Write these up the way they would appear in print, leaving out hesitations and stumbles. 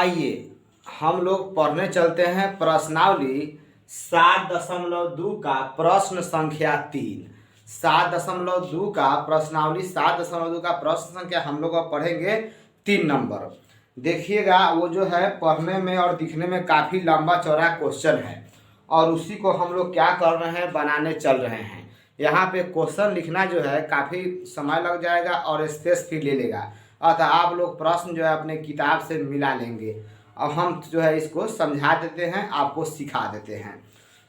आइए हम लोग पढ़ने चलते हैं प्रश्नावली 7.2 का प्रश्न संख्या 3। 7.2 का प्रश्नावली 7.2 का प्रश्न संख्या हम लोग अब पढ़ेंगे 3 नंबर। देखिएगा वो जो है पढ़ने में और दिखने में काफ़ी लंबा चौड़ा क्वेश्चन है और उसी को हम लोग क्या कर रहे हैं, बनाने चल रहे हैं। यहाँ पे क्वेश्चन लिखना जो है काफ़ी समय लग जाएगा और स्पेस भी ले लेगा, अतः आप लोग प्रश्न जो है अपने किताब से मिला लेंगे। अब हम जो है इसको समझा देते हैं, आपको सिखा देते हैं।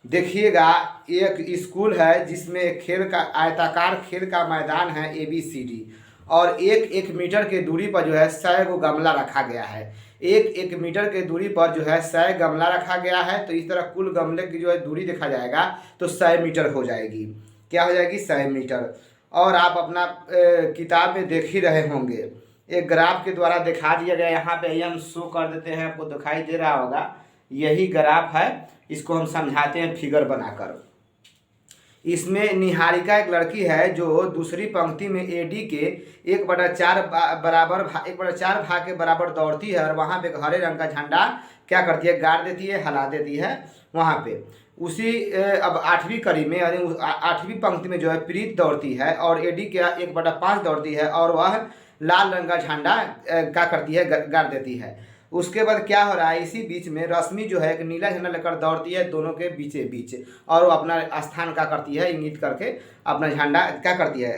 देखिएगा एक स्कूल है जिसमें खेल का आयताकार खेल का मैदान है ABCD और एक मीटर के दूरी पर जो है 100 गो गमला रखा गया है। एक मीटर के दूरी पर जो है 100 गमला रखा गया है। तो इस तरह कुल गमले की जो है दूरी देखा जाएगा तो 100 मीटर हो जाएगी। क्या हो जाएगी? 100 मीटर। और आप अपना किताब में देख ही रहे होंगे, एक ग्राफ के द्वारा दिखा दिया गया। यहाँ पे हम शो कर देते हैं, आपको दिखाई दे रहा होगा, यही ग्राफ है। इसको हम समझाते हैं फिगर बनाकर। इसमें निहारिका एक लड़की है जो दूसरी पंक्ति में AD के 1/4 भाग के बराबर दौड़ती है और वहाँ पे हरे रंग का झंडा क्या करती है, गाड़ देती है, हिला देती है वहाँ पे। उसी अब 8वीं कड़ी में यानी 8वीं पंक्ति में जो है प्रीत दौड़ती है और AD के 1/5 दौड़ती है और वह लाल रंग का झंडा क्या करती है, गाड़ देती है। उसके बाद क्या हो रहा है, इसी बीच में रश्मि जो है एक नीला झंडा लेकर दौड़ती है दोनों के बीचे बीच और वो अपना स्थान क्या करती है, इंगित करके अपना झंडा क्या करती है,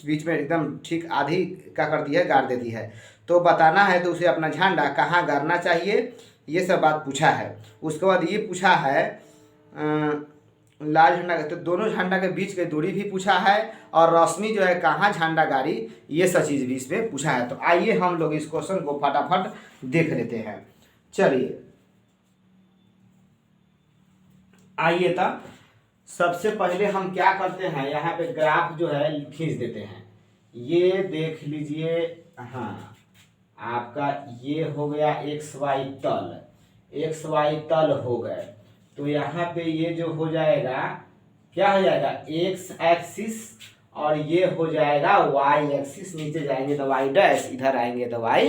बीच में एकदम ठीक आधी क्या करती है, गाड़ देती है। तो बताना है तो उसे अपना झंडा कहाँ गाड़ना चाहिए, ये सब बात पूछा है। उसके बाद ये पूछा है लाल झंडा, तो दोनों झंडा के बीच की दूरी भी पूछा है और रश्मि जो है कहाँ झंडा गाड़ी, ये सब चीज़ भी इसमें पूछा है। तो आइए हम लोग इस क्वेश्चन को फटाफट देख लेते हैं। चलिए आइए तब सबसे पहले हम क्या करते हैं, यहाँ पे ग्राफ जो है खींच देते हैं। ये देख लीजिए, हाँ आपका ये हो गया XY तल, XY तल हो गए। तो यहाँ पे ये जो हो जाएगा, क्या हो जाएगा, X एक्सिस और ये हो जाएगा Y एक्सिस। नीचे जाएंगे तो Y डैश, इधर आएंगे तो Y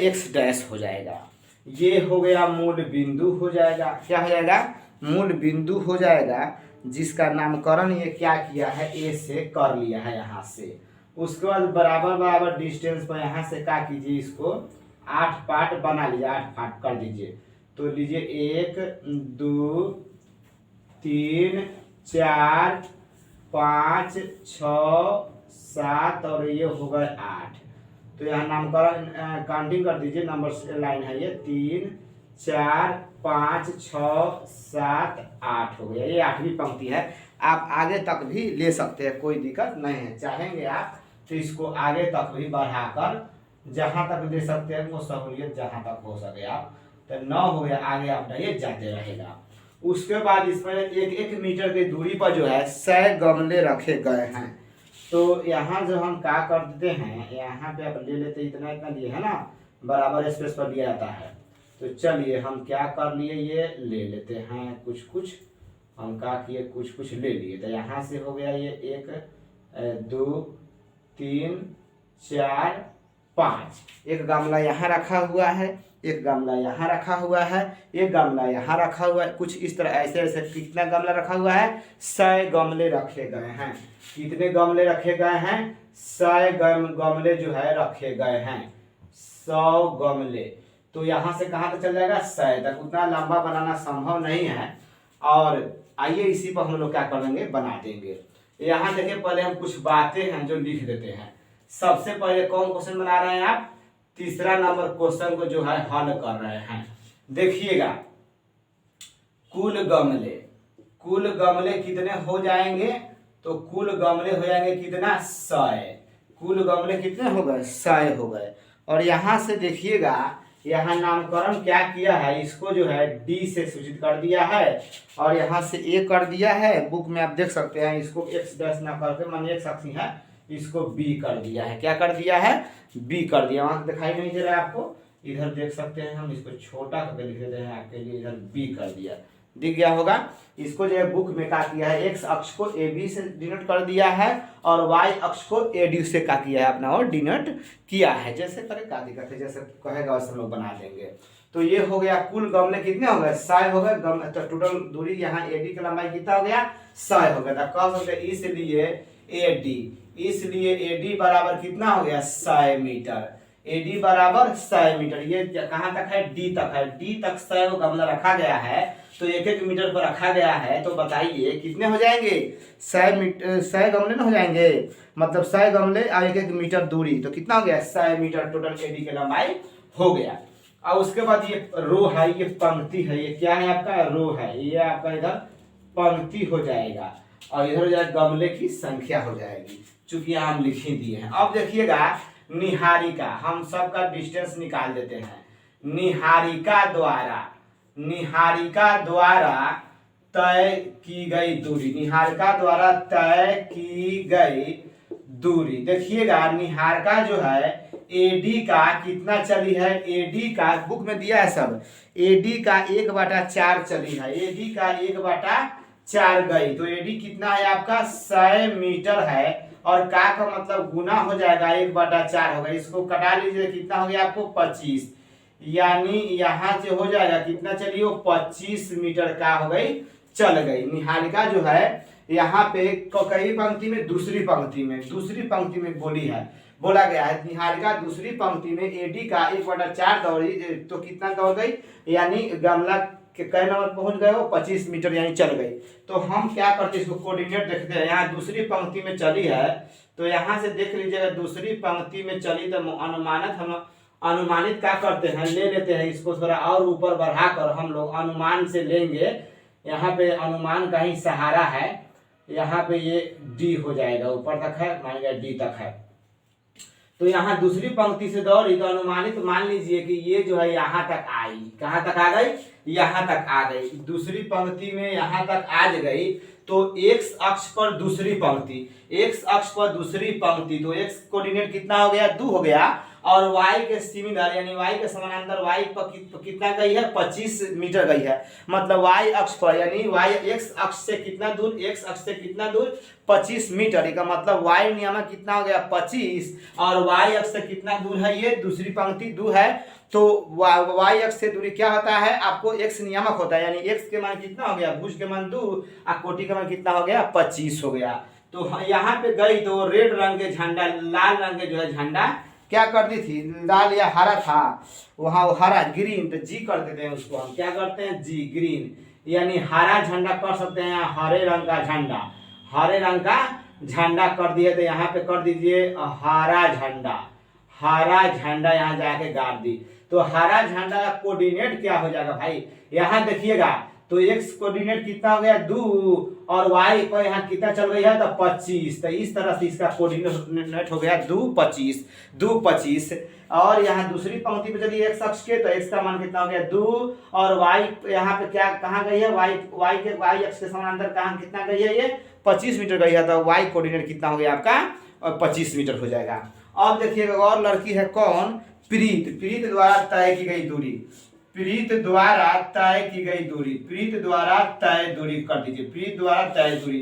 X डैश हो जाएगा। ये हो गया मूल बिंदु हो जाएगा। क्या हो जाएगा? मूल बिंदु हो जाएगा, जिसका नामकरण ये क्या किया है, A से कर लिया है यहाँ से। उसके बाद बराबर बराबर डिस्टेंस पर यहाँ से क्या कीजिए, इसको 8 पार्ट बना लीजिए, 8 पार्ट कर दीजिए। तो लीजिए 1 2 3 4 5 6 7 और ये हो गए 8। तो यहाँ नामकरण काउंटिंग कर दीजिए, नंबर लाइन है ये 3 4 5 6 7 8 हो गया। ये 8वीं पंक्ति है। आप आगे तक भी ले सकते हैं, कोई दिक्कत नहीं है। चाहेंगे आप तो इसको आगे तक भी बढ़ाकर जहाँ तक ले सकते हैं, वो सहूलियत जहाँ तक हो सके आप। तो 9 हो गया, आगे अपना ये जाते रहेगा। उसके बाद इसमें एक मीटर की दूरी पर जो है 100 गमले रखे गए हैं। तो यहाँ जो हम क्या कर देते हैं, यहाँ पे आप ले लेते, इतना इतना लिए है ना, बराबर स्पेस पर दिया जाता है। तो चलिए हम क्या कर लिए, ये ले लेते हैं, कुछ कुछ हम क्या किए, कुछ कुछ ले लिए। तो यहाँ से हो गया ये 1 2 3 4 5। एक गमला यहाँ रखा हुआ है, एक गमला यहाँ रखा हुआ है, एक गमला यहाँ रखा हुआ है। कुछ इस तरह ऐसे ऐसे कितना गमला रखा हुआ है, 100 गमले रखे गए हैं। कितने गमले रखे गए हैं, 100 गमले जो है रखे गए हैं, 100 गमले। तो यहाँ से कहाँ तक चल जाएगा, 100 तक। उतना लंबा बनाना संभव नहीं है। और आइए इसी पर हम लोग क्या करेंगे, बना देंगे। यहाँ देखिए पहले हम कुछ बातें हैं जो लिख देते हैं। सबसे पहले कौन क्वेश्चन बना रहे हैं आप, तीसरा नंबर क्वेश्चन को जो है हल कर रहे हैं। देखिएगा कुल गमले कितने हो जाएंगे, तो कुल गमले हो जाएंगे कितना, 100। कुल गमले कितने हो गए, 100 हो गए। और यहाँ से देखिएगा, यहाँ नामकरण क्या किया है, इसको जो है D से सूचित कर दिया है और यहाँ से A कर दिया है। बुक में आप देख सकते हैं, इसको X डैश ना करके मान X अक्षी है, इसको B कर दिया है। क्या कर दिया है, B कर दिया। वहां दिखाई नहीं दे रहा है आपको, इधर देख सकते हैं, हम इसको छोटा करके लिख देते हैं आपके लिए, इधर B कर दिया। दिख गया होगा। इसको जो है बुक में क्या किया है, एक्स अक्ष को ए बी से डिनोट कर दिया है और वाई अक्ष को ए डी से क्या किया है अपना और डिनोट किया है। जैसे करें क्या दिक्कत है, जैसे कहेगा वैसे हम लोग बना देंगे। तो ये हो गया कुल गमले कितने हो गए, 100 हो गए। तो टोटल दूरी यहाँ ए डी की लंबाई कितना हो गया, 100 हो गया। तो कह सकते इसलिए ए डी बराबर कितना हो गया, 100 मीटर। ए डी बराबर 100 मीटर। ये कहाँ तक है, डी तक है। डी तक 100 गमला रखा गया है, तो 1-1 मीटर पर रखा गया है। तो बताइए कितने हो जाएंगे, 100 गमले ना हो जाएंगे, मतलब 100 गमले और 1-1 मीटर दूरी, तो कितना हो गया, 100 मीटर टोटल एडी की लंबाई हो गया। और उसके बाद ये रो है, ये पंक्ति है, ये क्या है आपका, रो है। ये आपका इधर पंक्ति हो जाएगा और इधर हो जाएगा गमले की संख्या हो जाएगी, चूंकि हम लिख ही दिए हैं। अब देखिएगा निहारिका, हम सबका डिस्टेंस निकाल देते हैं। निहारिका द्वारा तय की गई दूरी, निहारिका द्वारा तय की गई दूरी। देखिएगा निहारिका जो है एडी का कितना चली है, एडी का बुक में दिया है सब, एडी का 1/4 चली है, एडी का 1/4 गई। तो एडी कितना है आपका, 100 मीटर है और का मतलब गुना हो जाएगा, 1/4 होगा। इसको कटा लीजिए, कितना हो गया आपको 25, यानी यहाँ से हो जाएगा कितना, चलिए 25 मीटर का हो गई, चल गई। निहारिका जो है यहाँ पे कई पंक्ति में, दूसरी पंक्ति में बोला गया है निहारिका दूसरी पंक्ति में एडी का 1/4 दौड़ी, तो कितना दौड़ गई, यानी गमला के कई नंबर पहुंच गए हो, 25 मीटर यानी चल गई। तो हम क्या करते हैं, इसको कोऑर्डिनेट देखते हैं। यहाँ दूसरी पंक्ति में चली है, तो यहाँ से देख लीजिएगा दूसरी पंक्ति में चली, तो हम अनुमानित क्या करते हैं, ले लेते हैं इसको थोड़ा और ऊपर बढ़ाकर हम लोग अनुमान से लेंगे। यहाँ पे अनुमान का ही सहारा है, यहाँ पे ये डी हो जाएगा, ऊपर तक है, मान लिया डी तक है। तो यहाँ दूसरी पंक्ति से दौड़ी, तो अनुमानित मान लीजिए कि ये जो है यहाँ तक आई, कहाँ तक आ गई, यहाँ तक आ गई। दूसरी पंक्ति में यहाँ तक आ गई, तो एक्स अक्ष पर दूसरी पंक्ति, तो एक्स कोऑर्डिनेट कितना हो गया, 2 हो गया। और y के सिमिलर यानी y के समानांतर y पर कितना गई है, 25 मीटर गई है। मतलब y अक्ष पर यानी y x अक्ष से कितना दूर, x अक्ष से कितना दूर, 25 मीटर। इसका मतलब y नियामक कितना हो गया, 25, और y अक्ष से कितना दूर है, ये दूसरी पंक्ति 2 है। तो y अक्ष से दूरी क्या होता है, आपको x नियामक होता है, यानी x के मान कितना हो गया, भुज के मान 2 और कोटि के मान कितना हो गया, 25 हो गया। तो यहाँ पे गई तो रेड रंग के झंडा, लाल रंग के जो है झंडा क्या कर दी थी, लाल या हरा था, वहाँ हरा ग्रीन, तो जी कर देते हैं उसको, हम क्या करते हैं, जी ग्रीन, यानी हरा झंडा कर सकते हैं, हरे रंग का झंडा कर दिए। तो यहाँ पे कर दीजिए हरा झंडा यहाँ जाके गाड़ दी। तो हरा झंडा का कोऑर्डिनेट क्या हो जाएगा भाई, यहाँ देखिएगा, तो x कोऑर्डिनेट कितना हो गया, 2, और y पर यहाँ कितना चल गई है, तो 25। तो इस तरह से इसका कोऑर्डिनेट हो गया 2, 25। और यहाँ दूसरी पंक्ति पे चलिए x अक्ष के, तो x का मान कितना हो गया, 2, और y यहाँ पे क्या कहाँ गई है, y अक्ष के समानांतर कहाँ कितना गई है, ये 25 मीटर गई है। तो y कोऑर्डिनेट कितना हो गया आपका, 25 मीटर हो जाएगा। अब देखिएगा और लड़की है कौन, प्रीत द्वारा तय की गई दूरी, प्रीत द्वारा तय दूरी कर दीजिए, प्रीत द्वारा तय दूरी।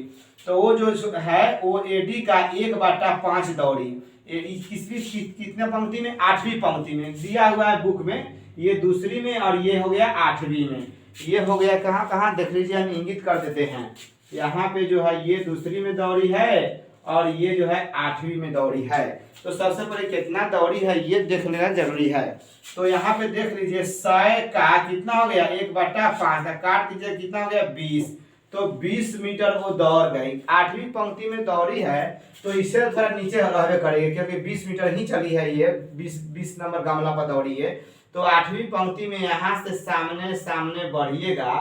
तो वो जो है वो एडी का 1/5 दौड़ी, कितने पंक्ति में, 8वीं पंक्ति में दिया हुआ है बुक में, ये दूसरी में और ये हो गया 8वीं में। ये हो गया कहाँ देख लीजिए, हम इंगित कर देते हैं। यहाँ पे जो है ये दूसरी में दौड़ी है और ये जो है 8वीं में दौड़ी है। तो सबसे पहले कितना दौड़ी है ये देख लेना जरूरी है। तो यहाँ पे देख लीजिए 100 का कितना हो गया, 1/5, काट दीजिए कितना हो गया, 20। तो 20 मीटर वो दौड़ गई, 8वीं पंक्ति में दौड़ी है, तो इससे थोड़ा नीचे रहने करेगी क्योंकि 20 मीटर ही चली है, ये 20 नंबर गमला पर दौड़ी है। तो 8वीं पंक्ति में यहाँ से सामने बढ़िएगा,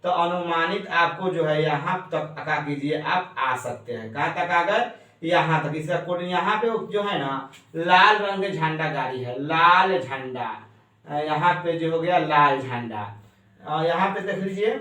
तो अनुमानित आपको जो है यहाँ तक अका कीजिए, आप आ सकते हैं। कहाँ तक आ गए, यहाँ तक। इसका कोड यहाँ पे जो है ना, लाल रंग के झंडा गाड़ी है, लाल झंडा, यहाँ पे जो हो गया लाल झंडा, और यहाँ पे देख लीजिए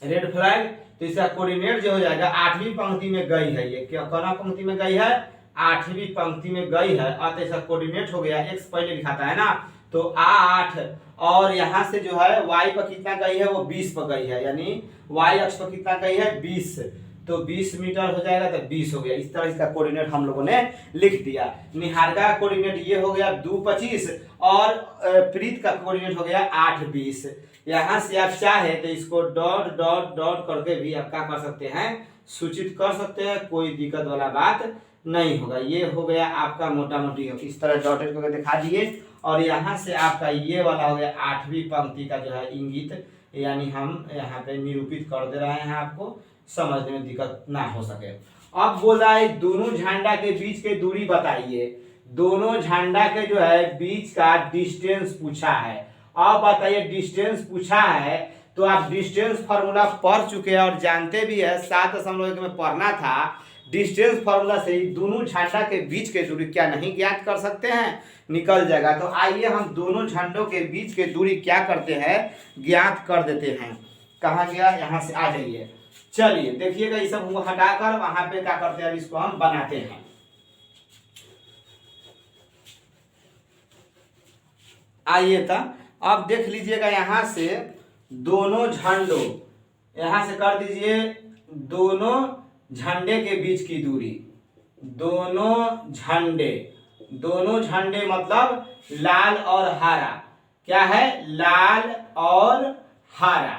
रेड फ्लैग। तो इसका कोऑर्डिनेट जो हो जाएगा 8वीं पंक्ति में गई है, ये क्या कौन पंक्ति में गई है, 8वीं पंक्ति में गई है। और इसका कोऑर्डिनेट हो गया, एक्स पहले लिखाता है ना, तो 8 और यहाँ से जो है y पर कितना गई है, वो 20 पर गई है, यानी y अक्ष पर कितना गई है 20, तो 20 मीटर हो जाएगा, तो 20 हो गया। इस तरह इसका कोऑर्डिनेट हम लोगों ने लिख दिया। निहारिका का कोऑर्डिनेट ये हो गया 2:25 और प्रीत का कोऑर्डिनेट हो गया 8:20। यहाँ से आप चाहे तो इसको डॉट डॉट डॉट करके भी आप क्या कर सकते हैं, सूचित कर सकते हैं, कोई दिक्कत वाला बात नहीं होगा। ये हो गया आपका मोटा मोटी इस तरह डॉटेड करके दिखा दिए। और यहाँ से आपका ये वाला हो गया 8वीं पंक्ति का जो है इंगित, यानी हम यहाँ पे निरूपित कर दे रहे हैं, आपको समझने में दिक्कत ना हो सके। अब बोला है दोनों झंडा के बीच की दूरी बताइए। दोनों झंडा के जो है बीच का डिस्टेंस पूछा है। अब बताइए डिस्टेंस पूछा है तो आप डिस्टेंस फार्मूला पढ़ चुके हैं और जानते भी है, 7.1 में पढ़ना था। डिस्टेंस फार्मूला से ही दोनों झंडा के बीच की दूरी क्या नहीं ज्ञात कर सकते हैं, निकल जाएगा। तो आइए हम दोनों झंडों के बीच की दूरी क्या करते हैं, ज्ञात कर देते हैं। कहाँ गया, यहाँ से आ जाइए। चलिए देखिएगा, ये सब हमको हटाकर वहां पे क्या करते हैं, इसको हम बनाते हैं। आइए तो अब देख लीजिएगा, यहाँ से दोनों झंडों, यहाँ से कर दीजिए दोनों झंडे के बीच की दूरी। दोनों झंडे मतलब लाल और हरा, क्या है, लाल और हरा,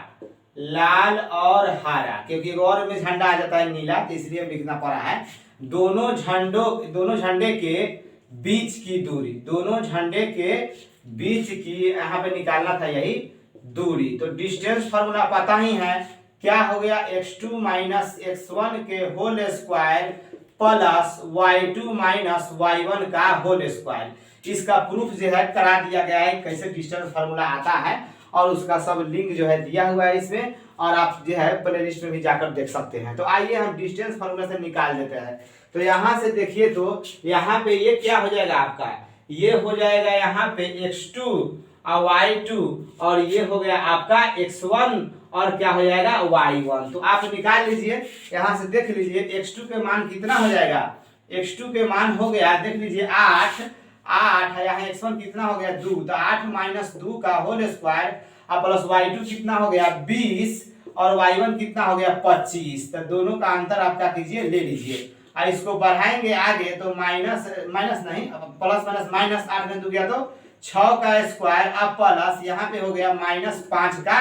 लाल और हरा, क्योंकि और में झंडा आ जाता है नीला, तो इसलिए लिखना पड़ा है। दोनों झंडे के बीच की दूरी, दोनों झंडे के बीच की यहाँ पे निकालना था यही दूरी। तो डिस्टेंस फार्मूला पता ही है, क्या हो गया, x2 माइनस x1 के whole square plus y2 minus y1 का होल स्क्वायर। इसका प्रूफ जो है करा दिया गया है, कैसे डिस्टेंस फार्मूला आता है, और उसका सब लिंक जो है दिया हुआ है इसमें, और आप जो है प्ले लिस्ट में भी जाकर देख सकते हैं। तो आइए हम डिस्टेंस फार्मूला से निकाल देते हैं। तो यहाँ से देखिए, तो यहाँ पे ये क्या हो जाएगा आपका, ये हो जाएगा यहाँ पे x2 और y2, और ये हो गया आपका x1 और क्या हो जाएगा y1। तो आप निकाल लीजिए, यहाँ से देख लीजिए x2 के मान कितना हो जाएगा, x2 के मान हो गया, देख लीजिए 8 है, यहाँ x1 कितना हो गया 2, तो 8 माइनस 2 का होल स्क्वायर और प्लस y2 कितना हो गया 20 और y1 कितना हो गया 25। तो दोनों का अंतर आप क्या कीजिए, ले लीजिए, और इसको बढ़ाएंगे आगे तो माइनस नहीं, प्लस माइनस माइनस 8 में 2 गया तो 6 का स्क्वायर, अब प्लस यहाँ पे हो गया माइनस 5 का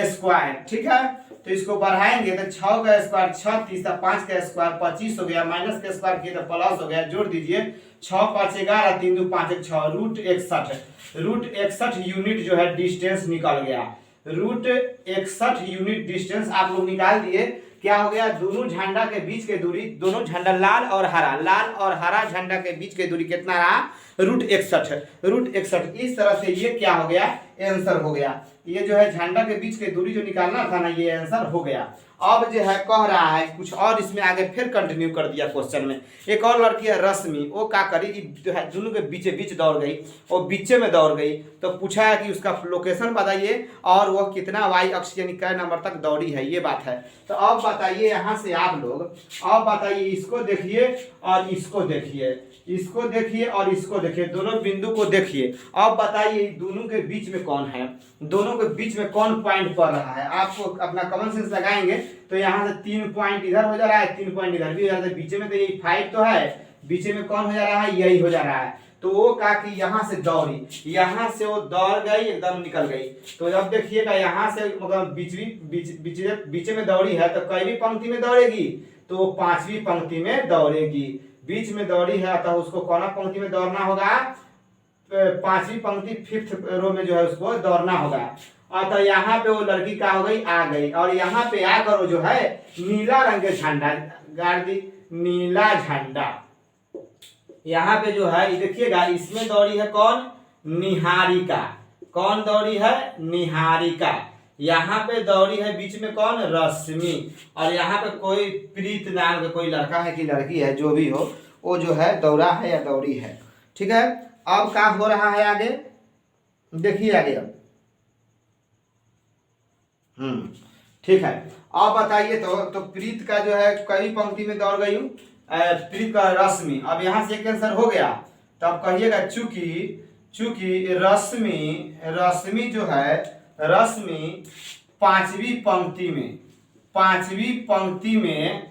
स्क्वायर, ठीक है। तो इसको बढ़ाएंगे तो 6 का स्क्वायर 36, 5 का स्क्वायर 25 हो गया, माइनस का स्क्वायर किया तो प्लस हो गया, जोड़ दीजिए 6 5 11 3 2 5 1 6, रूट 61 यूनिट जो है डिस्टेंस निकल गया। रूट 61 यूनिट डिस्टेंस आप लोग निकाल दिए। क्या हो गया, दोनों झंडा के बीच की दूरी, दोनों झंडा लाल और हरा झंडा के बीच की दूरी कितना रहा, रूट 61। इस तरह से ये क्या हो गया, आंसर हो गया। ये जो है झंडा के बीच की दूरी जो निकालना था ना, ये आंसर हो गया। अब जो है कह रहा है कुछ और, इसमें आगे फिर कंटिन्यू कर दिया क्वेश्चन में। एक और लड़की है रश्मि, वो क्या करी, जो है दोनों के बीच दौड़ गई, वो बीचे में दौड़ गई, तो पूछा है कि उसका लोकेशन बताइए और वो कितना वाई अक्ष यानी कै नंबर तक दौड़ी है, ये बात है। तो अब बताइए यहाँ से आप लोग, अब बताइए इसको देखिए और इसको देखिए, इसको देखिए और इसको देखिए, दोनों बिंदु को देखिए। अब बताइए दोनों के बीच में कौन है, दोनों के बीच में कौन पॉइंट पड़ रहा है। आपको अपना कॉमन सेंस लगाएंगे तो यहाँ से 3 पॉइंट इधर हो जा रहा है, 3 पॉइंट इधर भी हो जा रहा है, बीच में तो यही 5 तो है, बीच में कौन हो जा रहा है, यही हो जा रहा है। तो वो कहा कि यहाँ से दौड़ी, यहाँ से वो दौड़ गई, एकदम निकल गई। तो जब देखिएगा यहाँ से मतलब बीच में दौड़ी है, तो कईवीं पंक्ति में दौड़ेगी, तो वो 5वीं पंक्ति में दौड़ेगी। बीच में दौड़ी है तो उसको कौन पंक्ति में दौड़ना होगा, 5वीं पंक्ति 5th रो में जो है उसको दौड़ना होगा। और तो यहाँ पे वो लड़की क्या हो गई, आ गई, और यहाँ पे आकर वो जो है नीला रंग के झंडा गाड़ दी, नीला झंडा। यहाँ पे जो है देखिएगा, इसमें दौड़ी है कौन, निहारिका। कौन दौड़ी है, निहारिका। यहाँ पे दौड़ी है बीच में कौन, रश्मि। और यहाँ पे कोई प्रीत नाम का कोई लड़का है कि लड़की है, जो भी हो, वो जो है दौड़ा है या दौड़ी है, ठीक है। अब क्या हो रहा है आगे, देखिए आगे अब, ठीक है। अब बताइए तो प्रीत का जो है कई पंक्ति में दौड़ गई प्रीत का रश्मि। अब यहाँ से एक आंसर हो गया, तो अब कहिएगा चूंकि रश्मि रश्मि जो है, रश्मि पांचवी पंक्ति में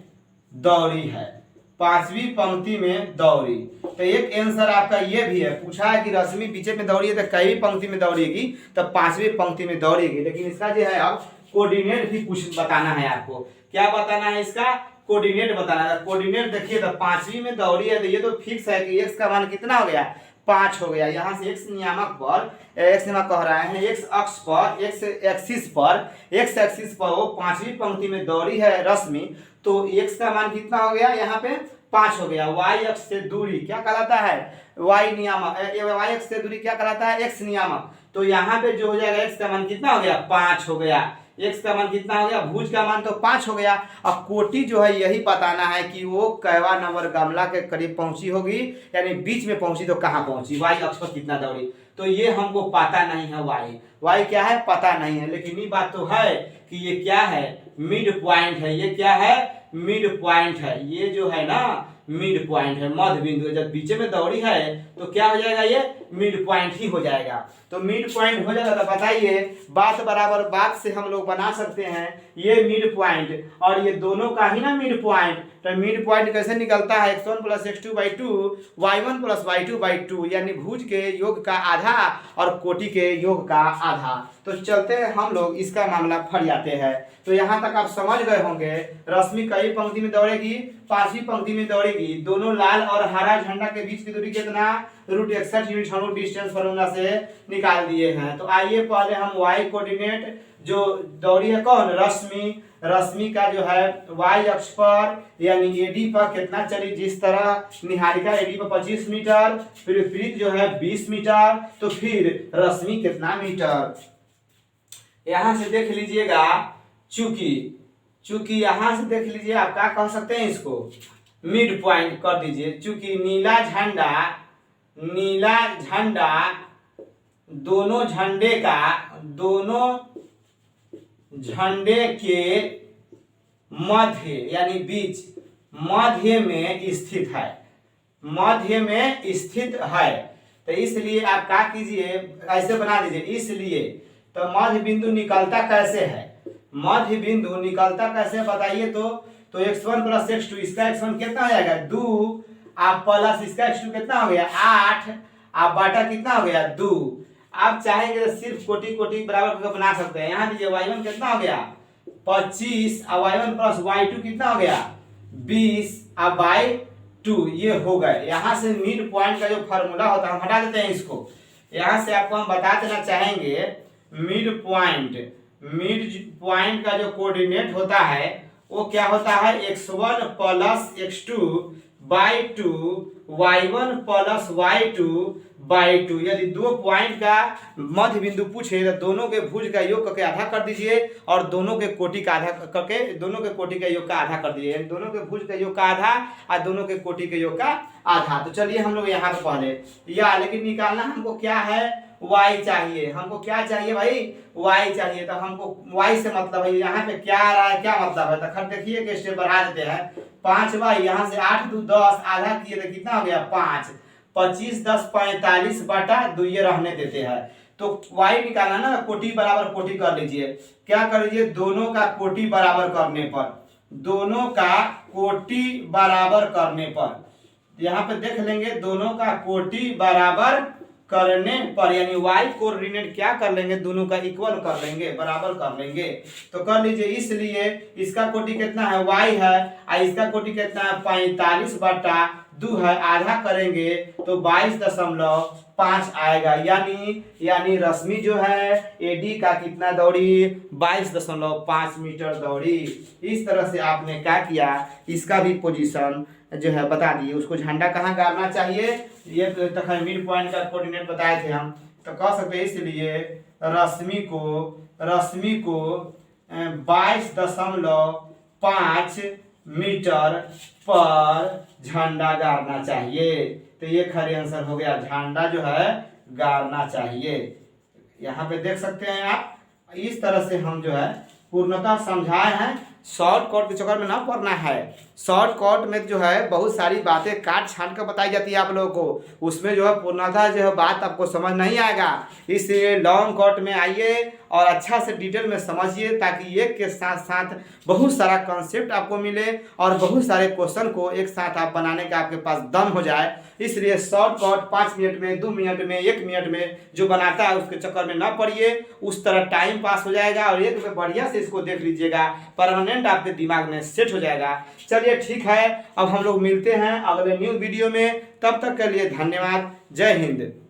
दौड़ी है, पांचवी पंक्ति में दौड़ी। तो एक आंसर आपका ये भी है, पूछा है कि रश्मि पीछे में दौड़ी है तो कई पंक्ति में दौड़ेगी, तो पांचवी पंक्ति में दौड़ेगी। लेकिन इसका जो है अब कोऑर्डिनेट भी कुछ बताना है आपको। क्या बताना है? इसका कोऑर्डिनेट बताना है। कोऑर्डिनेट देखिए तो पांचवी में दौड़ी है तो ये तो फिक्स है कि x का मान कितना हो गया, 5 हो गया। यहाँ से x नियामक पर, x नियामक कह रहा है x अक्ष पर, x एक्सिस पर वो पांचवी पंक्ति में दौड़ी है रश्मि, तो x का मान कितना हो गया, यहाँ पे 5 हो गया। y अक्ष से दूरी क्या कहलाता है, y नियामक, y अक्ष से दूरी क्या कहलाता है, x नियामक। तो यहाँ पे जो हो जाएगा x का मान कितना हो गया, 5 हो गया। x का मान कितना हो गया, भुज का मान तो 5 हो गया। अब कोटि जो है यही बताना है कि वो कैवा नंबर गमला के करीब पहुंची होगी, यानी बीच में पहुंची तो कहाँ पहुंची, y अक्ष पर कितना दौड़ी। तो ये हमको पता नहीं है, y क्या है पता नहीं है। लेकिन ये बात तो है कि ये क्या है, मिड पॉइंट है। ये क्या है, मिड पॉइंट है। ये जो है ना मिड पॉइंट है, मध्य बिंदु। जब बीच में दौड़ी है तो क्या हो जाएगा, ये मिड पॉइंट ही हो जाएगा। तो मिड पॉइंट हो जाएगा तो बताइए, बात बराबर बात से हम लोग बना सकते हैं ये मिड पॉइंट और ये दोनों का ही ना मिड पॉइंट। तो मिड पॉइंट कैसे निकलता है, x1 + x2/2 y1 + y2/2, यानी भुज के योग का आधा और कोटि के योग का आधा। तो चलते हैं हम लोग इसका मामला फरियाते हैं। तो यहाँ तक आप समझ गए होंगे, रश्मि कई पंक्ति में दौड़ेगी, पांचवी पंक्ति में दौड़ेगी। दोनों लाल और हरा झंडा के बीच की दूरी कितना, √61 यूनिट हम लोग डिस्टेंस फार्मूला से निकाल दिए हैं। तो आइए पहले हम y कोऑर्डिनेट जो दौड़ी है कौन, रश्मि का जो है y अक्ष पर यानी AD पर कितना चली, जिस तरह निहारिका AD पर 25 मीटर, फिर विपरीत जो है 20 मीटर, तो फिर रश्मि कितना मीटर। यहां से देख लीजिएगा, चूंकि यहां से देख लीजिए, आप क्या कह सकते हैं, इसको मिड पॉइंट कर दीजिए। चूंकि नीला झंडा दोनों झंडे के मध्य यानी बीच, मध्य में स्थित है। तो इसलिए आप क्या कीजिए, ऐसे बना दीजिए। इसलिए तो मध्य बिंदु निकलता कैसे है, मध्य बिंदु निकलता कैसे बताइए। तो x1 + x2, इसका x1 कितना हो जाएगा 2, आप प्लस इसका x2 कितना हो गया 8, आप बाटा कितना हो गया 2। आप चाहेंगे तो सिर्फ कोटि बराबर करके बना सकते हैं। यहाँ दीजिए y1 कितना हो गया 25 और y1 + y2 कितना हो गया 20 और /2, ये हो गए। यहाँ से मिड पॉइंट का जो फार्मूला होता है हम हटा देते हैं इसको। यहाँ से आपको हम बता देना चाहेंगे, मिड पॉइंट का जो कोऑर्डिनेट होता है वो क्या होता है, x1 + x2/2 y1 + y2/2। यदि दो पॉइंट का मध्य बिंदु पूछे तो दोनों के भुज का योग करके आधा कर दीजिए और दोनों के कोटि का आधा करके, दोनों के कोटि का योग का आधा कर दीजिए, यानी दोनों के भुज का योग का आधा और दोनों के कोटि के योग का आधा। तो चलिए हम लोग यहाँ पे पहले लेकिन निकालना हमको क्या है, y चाहिए। हमको क्या चाहिए भाई, y चाहिए। तो हमको y से मतलब है, यहाँ पे क्या आ रहा है, क्या मतलब है। तो खैर देखिए कि स्टेप बढ़ा देते हैं, 5y, यहाँ से 8 × 2 = 10, आधा किए तो कितना हो गया 5, 25 × 10 = 45/2, ये रहने देते हैं। तो y निकालना ना, कोटि बराबर कोटि कर लीजिए। क्या कर लीजिए, दोनों का कोटि बराबर करने पर, यहाँ पे देख लेंगे, दोनों का कोटि बराबर करने पर यानी y कोऑर्डिनेट क्या कर लेंगे, दोनों का इक्वल कर लेंगे, बराबर कर लेंगे। तो कर लीजिए, इसलिए इसका कोटि कितना है y है और इसका कोटि कितना है 45/2 है, आधा करेंगे तो 22.5 आएगा। यानी रश्मि जो है AD का कितना दौड़ी, 22.5 मीटर दौड़ी। इस तरह से आपने क्या किया, इसका भी पोजीशन जो है बता दिए। उसको झंडा कहाँ गाड़ना चाहिए, ये तक मिड पॉइंट का कोऑर्डिनेट बताए थे हम, तो कह सकते हैं। इसलिए रश्मि को 22.5 मीटर पर झंडा गाड़ना चाहिए। तो ये खरी आंसर हो गया, झंडा जो है गाड़ना चाहिए। यहाँ पे देख सकते हैं आप, इस तरह से हम जो है पूर्णतः समझाए हैं शॉर्ट कट के चक्कर में ना पड़ना है। शॉर्ट कट में जो है बहुत सारी बातें काट छाट कर बताई जाती है आप लोगों को, उसमें जो है पूर्णतः जो है बात आपको समझ नहीं आएगा। इसलिए लॉन्ग कट में आइए और अच्छा से डिटेल में समझिए, ताकि एक के साथ साथ बहुत सारा कॉन्सेप्ट आपको मिले और बहुत सारे क्वेश्चन को एक साथ आप बनाने का आपके पास दम हो जाए। इसलिए शॉर्ट कट 5 मिनट में, 2 मिनट में, 1 मिनट में जो बनाता है उसके चक्कर में ना पड़िए, उस तरह टाइम पास हो जाएगा और एक में बढ़िया से इसको देख लीजिएगा, परमानेंट आपके दिमाग में सेट हो जाएगा। चलिए ठीक है, अब हम लोग मिलते हैं अगले न्यू वीडियो में, तब तक के लिए धन्यवाद। जय हिंद।